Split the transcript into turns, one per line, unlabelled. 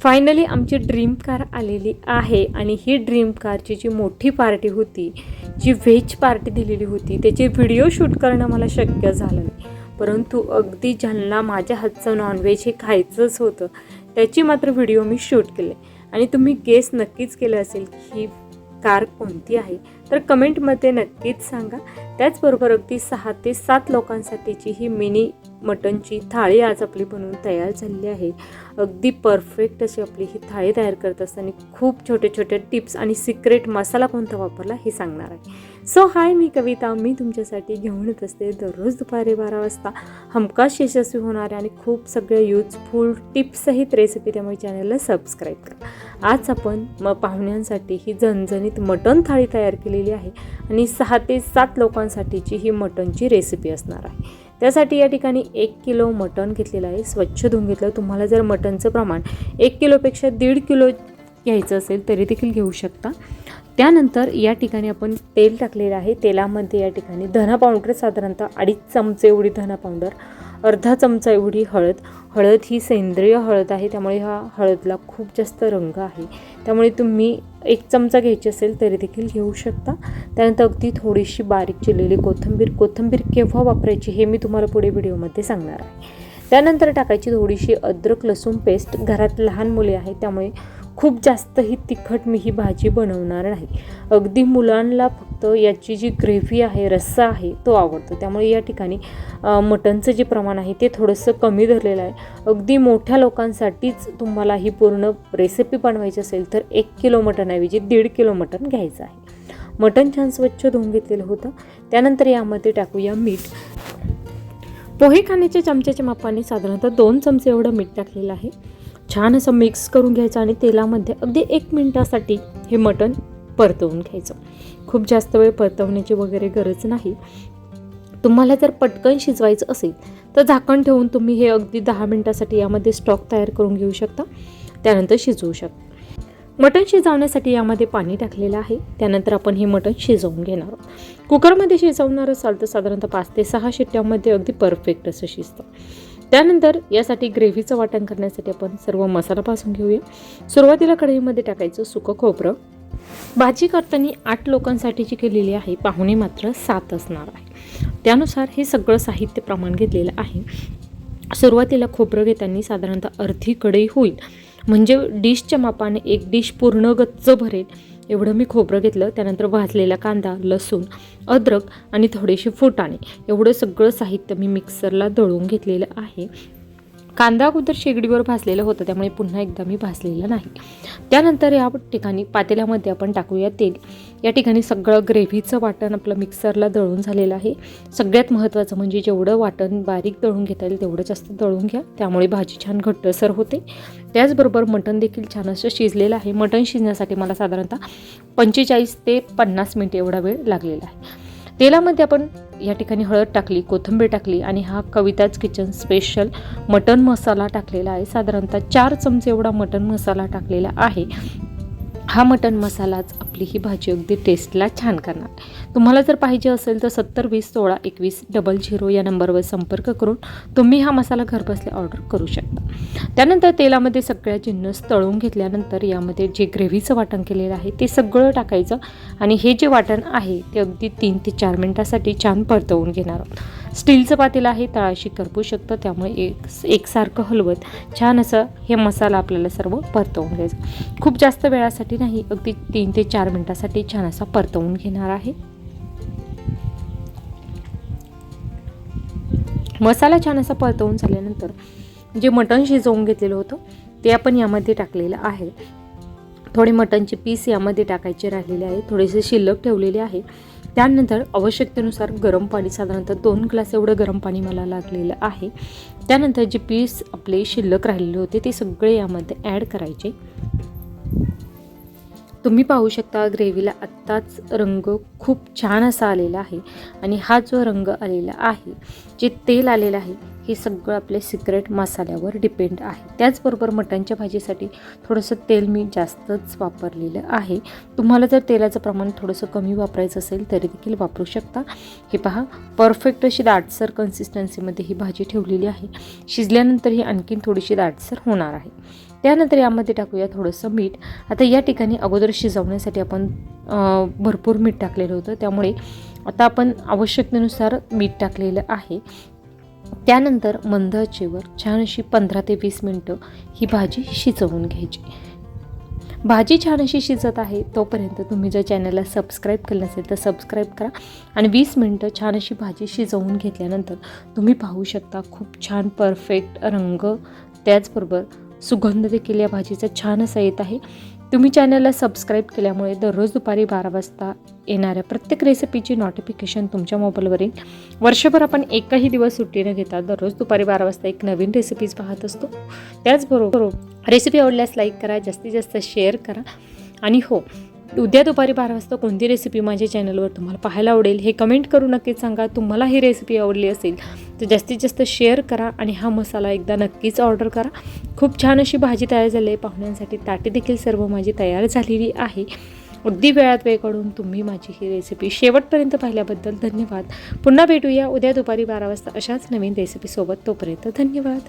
Finally आमची dream car आलेली आहे आणि ही ड्रीम कारची जी मोठी पार्टी होती, जी व्हेज पार्टी दिलेली होती, त्याचे व्हिडिओ शूट करणं मला शक्य झालं नाही. परंतु अगदी ज्यांना माझ्या हातचं नॉनव्हेज हे खायचंच होतं त्याची मात्र व्हिडिओ मी शूट केले. आणि तुम्ही गेस नक्कीच केलं असेल की ही कार कोणती आहे, तर कमेंटमध्ये नक्कीच सांगा. त्याचबरोबर अगदी 6 ते 7 लोकांसाठीची ही मिनी मटनची थाळी आज आपली बनवून तयार झालेली आहे. अगदी परफेक्ट अशी आपली ही थाळी तयार करत असताना खूप छोटे छोटे टिप्स आणि सिक्रेट मसाला कोणता वापरला हे सांगणार आहे. सो हाय, मी कविता. मी तुमच्यासाठी घेऊन येत असते दररोज दुपारी 12 वाजता हमखास यशस्वी होणाऱ्या आणि खूप सगळ्या युजफुल टिप्ससहित रेसिपी. त्यामुळे चॅनलला सबस्क्राईब करा. आज आपण पाहुण्यांसाठी ही झणझणीत मटण थाळी तयार केलेली आहे आणि 6 ते 7 लोकांसाठीची ही मटणची रेसिपी असणार आहे. त्यासाठी या ठिकाणी 1 किलो मटण घेतलेलं आहे, स्वच्छ धुवून घेतलं. तुम्हाला जर मटणचं प्रमाण 1 किलोपेक्षा 1.5 किलो घ्यायचं असेल तरी देखील घेऊ शकता. त्यानंतर या ठिकाणी आपण तेल टाकलेलं आहे. तेलामध्ये या ठिकाणी धना पावडर साधारणतः 2.5 चमचे एवढी धना पावडर, अर्धा चमचा एवढी हळद ही सेंद्रिय हळद आहे, त्यामुळे ह्या हळदला खूप जास्त रंग आहे, त्यामुळे तुम्ही 1 चमचा घ्यायची असेल तरी देखील घेऊ शकता. त्यानंतर अगदी थोडीशी बारीक चिरलेली कोथिंबीर केव्हा वापरायची हे मी तुम्हाला पुढे व्हिडिओमध्ये सांगणार आहे. त्यानंतर टाकायची थोडीशी अद्रक लसूण पेस्ट. घरात लहान मुले आहेत त्यामुळे खूप जास्त ही तिखट मी ही भाजी बनवणार नाही. अगदी मुलांना फक्त याची जी ग्रेव्ही आहे, रस्सा आहे तो आवडतो, त्यामुळे या ठिकाणी मटणचं जे प्रमाण आहे ते थोडंसं कमी धरलेलं आहे. अगदी मोठ्या लोकांसाठीच तुम्हाला ही पूर्ण रेसिपी बनवायची असेल तर 1 किलो मटणऐवजी 1.5 किलो मटण घ्यायचं आहे. मटण छान स्वच्छ धुवून घेतलेलं होतं. त्यानंतर यामध्ये टाकूया मीठ. पोहे खाण्याच्या चमच्याच्या मापाने साधारणतः 2 चमचे एवढं मीठ टाकलेलं आहे. छान असं मिक्स करून घ्यायचं आणि तेलामध्ये अगदी 1 मिनिटासाठी हे मटण परतवून घ्यायचं. खूप जास्त वेळ परतवण्याची वगैरे गरज नाही. तुम्हाला जर पटकन शिजवायचं असेल तर झाकण ठेवून तुम्ही हे अगदी 10 मिनिटासाठी यामध्ये स्टॉक तयार करून घेऊ शकता. त्यानंतर शिजवू शकता. मटण शिजवण्यासाठी यामध्ये पाणी टाकलेलं आहे. त्यानंतर आपण हे मटण शिजवून घेणार आहोत. कुकरमध्ये शिजवणार असाल तर साधारणतः 5 ते 6 शिट्ट्यामध्ये अगदी परफेक्ट असं शिजतं. त्यानंतर यासाठी ग्रेव्हीचं वाटण करण्यासाठी आपण सर्व मसाला भाजून घेऊया. सुरुवातीला कढईमध्ये टाकायचं सुकं खोबरं. भाजी करताना 8 लोकांसाठीची केलेली आहे, पाहुणे मात्र 7 असणार आहे, त्यानुसार हे सगळं साहित्य प्रमाण घेतलेलं आहे. सुरुवातीला खोबरं घेताना साधारणतः अर्धी कढई होईल, म्हणजे डिशच्या मापाने 1 डिश पूर्ण गच्च भरेल एवढं मी खोबरं घेतलं. त्यानंतर भाजलेला कांदा, लसूण, अद्रक आणि थोडेसे फुटाणे एवढं सगळं साहित्य मी मिक्सरला दळून घेतलेलं आहे. कांदा अगोदर शेगडीवर भाजलेलं होतं, त्यामुळे पुन्हा एकदा मी भाजलेलं नाही. त्यानंतर या ठिकाणी पातेल्यामध्ये आपण टाकूया तेल. या ठिकाणी सगळं ग्रेव्हीचं वाटण आपलं मिक्सरला दळून झालेलं आहे. सगळ्यात महत्त्वाचं म्हणजे जेवढं वाटण बारीक दळून घेता येईल तेवढं जास्त दळून घ्या, त्यामुळे भाजी छान घट्टसर होते. त्याचबरोबर मटण देखील छान असं शिजलेलं आहे. मटण शिजण्यासाठी मला साधारणतः 45 ते 50 मिनिट एवढा वेळ लागलेला आहे. तेलामध्ये आपण या ठिकाणी हळद टाकली, कोथिंबीर टाकली आणि हा कविताज किचन स्पेशल मटण मसाला टाकलेला आहे. साधारणतः 4 चमचे एवढा मटण मसाला टाकलेला आहे. हा मटण मसालाच आपली ही भाजी अगदी टेस्टला छान करणार. तुम्हाला जर पाहिजे असेल तर 70 20 16 21 00 या नंबरवर संपर्क करून तुम्ही हा मसाला घरबसल्या ऑर्डर करू शकता. त्यानंतर तेलामध्ये सगळ्या जिन्नस तळून घेतल्यानंतर यामध्ये जे ग्रेव्हीचं वाटण केलेलं आहे ते सगळं टाकायचं आणि हे जे वाटण आहे ते अगदी 3 ते 4 मिनिटासाठी छान परतवून घेणार आहोत. स्टीलचं पातेलं आहे, तळाशी करपू शकतं, त्यामुळे एकसारखं हलवत छान असं हे मसाला आपल्याला सर्व परतवून घ्यायचं. खूप जास्त वेळासाठी नाही, अगदी 3 ते 4 मिनिटासाठी छान असा परतवून घेणार आहे. मसाला छान असा परतवून झाल्यानंतर जे मटण शिजवून घेतलेलं होतं ते आपण यामध्ये टाकलेलं आहे. थोडे मटणचे पीस यामध्ये टाकायचे राहिलेले आहे, थोडेसे शिल्लक ठेवलेले आहे. त्यानंतर आवश्यकतेनुसार गरम पाणी, साधारणतः 2 ग्लास एवढं गरम पाणी मला लागलेलं आहे. त्यानंतर जे पीस आपले शिल्लक राहिलेले होते ते सगळे यामध्ये ॲड करायचे. तुम्ही पाहू शकता ग्रेव्हीला आत्ताच रंग खूप छान असा आलेला आहे आणि हा जो रंग आलेला आहे, जे तेल आलेलं आहे, हे सगळं आपल्या सिक्रेट मसाल्यावर डिपेंड आहे. त्याचबरोबर मटणच्या भाजीसाठी थोडंसं तेल मी जास्तच वापरलेलं आहे. तुम्हाला जर तेलाचं प्रमाण थोडंसं कमी वापरायचं असेल तरी देखील वापरू शकता. हे पहा, परफेक्ट अशी दाटसर कन्सिस्टन्सीमध्ये ही भाजी ठेवलेली आहे. शिजल्यानंतर ही आणखीन थोडीशी दाटसर होणार आहे. त्यानंतर यामध्ये टाकूया थोडंसं मीठ. आता या ठिकाणी अगोदर शिजवण्यासाठी आपण भरपूर मीठ टाकलेलं होतं, त्यामुळे आता आपण आवश्यकतेनुसार मीठ टाकलेलं आहे. त्यानंतर मंद आचेवर छान अशी 15 ते 20 मिनटं ही भाजी शिजवून घ्यायची. भाजी छान अशी शिजत आहे तोपर्यंत तुम्ही जर चॅनलला सबस्क्राईब केलं नसेल तर सबस्क्राईब करा. आणि 20 मिनटं छान अशी भाजी शिजवून घेतल्यानंतर तुम्ही पाहू शकता खूप छान परफेक्ट रंग, त्याचबरोबर सुगंध देखील या भाजीचा छान असा येत आहे. तुम्ही चॅनलला सबस्क्राईब केल्यामुळे दररोज दुपारी 12 वाजता येणाऱ्या प्रत्येक रेसिपीची नोटिफिकेशन तुमच्या मोबाईलवर येईल. वर्षभर आपण एकही दिवस सुट्टी न घेता दररोज दुपारी 12 वाजता एक नवीन रेसिपीज पाहत असतो. त्याचबरोबर रेसिपी आवडल्यास लाईक करा, जास्तीत जास्त शेअर करा. आणि हो, उद्या दुपारी 12 वाजता कोणती रेसिपी माझ्या चॅनलवर तुम्हाला पाहायला आवडेल हे कमेंट करून नक्कीच सांगा. तुम्हाला ही रेसिपी आवडली असेल तर जास्तीत जास्त शेअर करा आणि हा मसाला एकदा नक्कीच ऑर्डर करा. खूप छान अशी भाजी तयार झाली आहे. पाहुण्यांसाठी ताटे देखील सर्व माझी तयार झालेली आहे. अगदी वेळात वेळ काढून तुम्ही माझी ही रेसिपी शेवटपर्यंत पाहिल्याबद्दल धन्यवाद. पुन्हा भेटूया उद्या दुपारी 12 वाजता अशाच नवीन रेसिपीसोबत. तोपर्यंत धन्यवाद.